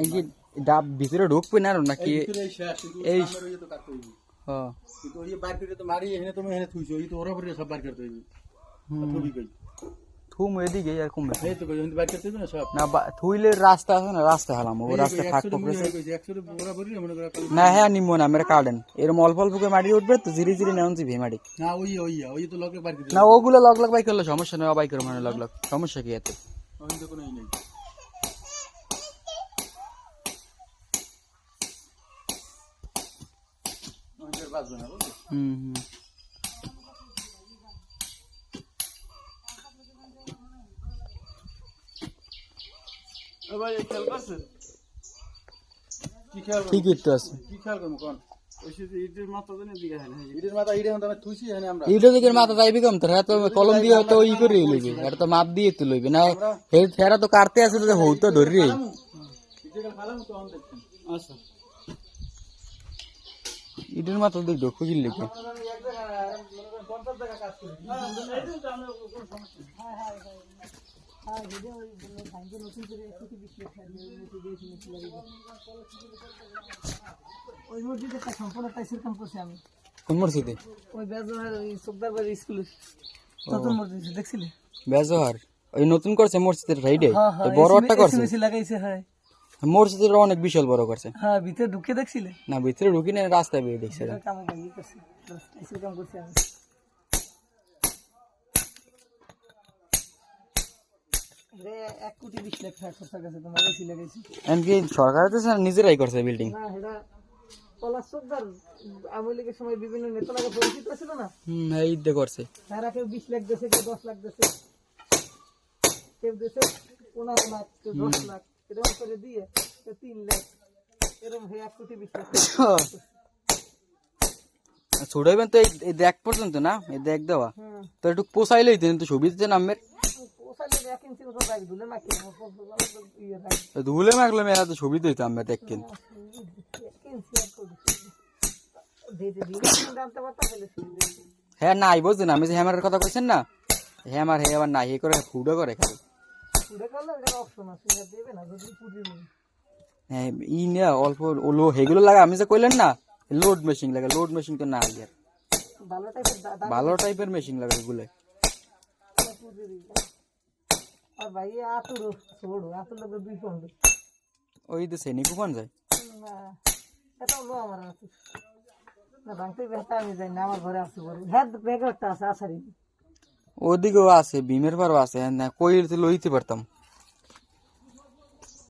এই কি ডাব ভিতরে ঢুকবে না নাকি এই হ্যাঁ কিন্তু ওই বাইর করে তো মারি এখানে তুমি এখানে থুইছো এই তো ওরা পরে সব বাইর করতে হইবে থুবি কই থুম এদিকে আর কমবে এই তো কই বাইর করতে হইবে না সব না থুইলে রাস্তা আছে না রাস্তা হালাম ও রাস্তা ফাঁক পড়েছে 100 ওরা পরে মনে করে না হ্যাঁ নিমো না মেরে কাটেন এরকম অল্প অল্প করে মাটি উঠবে তো ধীরে ধীরে নেওয়া যাবে মাটি না ওই তো লগে বাইর করতে না ওগুলো লগ লগ বাই করলে সমস্যা নেই বাই করে মানে লগ লগ সমস্যা কি এতে ওই তো কোনো নেই ওইটার বাজবে না বুঝলি হুম ও ভাই খেয়াল করছেন কি খেয়াল ঠিকই তো আছে কি খেয়াল করব কোন ওই যে ইটের মাথা দেন দিকে হ্যাঁ ইটের মাথা ইটে আমরা থুইছি এখানে আমরা ইটো দিকের মাথা যাইবি কম তোরা তো কলম দিয়ে হয়তো ই করে লইবে আর তো মাপ দিয়ে তো লইবে না হে ফেরা তো কাটতে আছে তো হউ তো ধরি ইটের ফালাম তো অন দেখছেন আচ্ছা ইটের মাথা দিয়ে ঢোক খুঁজিল লিখে ওই মসজিদে একটা সম্পূর্ণ টাইসের কাম করছি আমি কোন মসজিদে ওই বেজোহার ওই চোকদার বাড়ি স্কুলে নতুন মসজিদ দেখছিলে বেজোহার ওই নতুন করছে মসজিদের রাইডে বড় একটা করছে এসএমএসি লাগাইছে হ্যাঁ মসজিদের অনেক বিশাল বড় করছে হ্যাঁ ভিতরে ঢুকে দেখছিলে না ভিতরে ঢুকি না রাস্তায় বেরিয়ে দেখছে কাম বাকি করছি টাইসের কাম করছি আমি রে 1 কোটি 20 লাখ টাকা খরচ গেছে তোমার এসি লাগাইছি এমনকি সরকার তো নিজেরাই করছে বিল্ডিং না এটা পলাশ চোকদার আওয়ামী লীগের সময় বিভিন্ন নেতারা পরিচিত ছিল না এই দে করছে তারা কেউ 20 লাখ দিয়েছে কেউ 10 লাখ দিয়েছে কেউ দিয়েছে 15 লাখ কেউ 10 লাখ এরকম করে দিয়ে 3 লাখ এরকম হয়ে 1 কোটি 20 লাখ ছুড়াইবেন তো এই দেখ পর্যন্ত না এই দেখ দেওয়া তো একটু পোষাইলেই তো সুবিধা নামের পোষাইলে 1 ইঞ্চি মতো রাখ দিলে নাকি ধুলে মাগলে মেলা তো সুবিধা হইতো আমরা দেখেন হ্যাঁ নাই বুঝছেন আমি যে হ্যামারের কথা কইছেন না হ্যামার হে আবার নাই করে ফুডও করে খালি হ্যাঁ ই না অল্প লো হেগুলো লাগা আমি যে কইলেন না লোড মেশিন লাগে লোড মেশিন তো না আর ভালো টাইপের মেশিন লাগে এগুলো আর ভাই আতুর ছোড়ো আতুর লাগে 2 পয়েন্ট ওই তো সেনি কুপন যায় না এটা লো আমার আছে না ভাঙতে বেটা আমি যাই না আমার ঘরে আছে বড় হেড ব্যাগটা আছে আসারি ওদিকেও আছে ভীমের পারও আছে না কইল তো লইতে পারতাম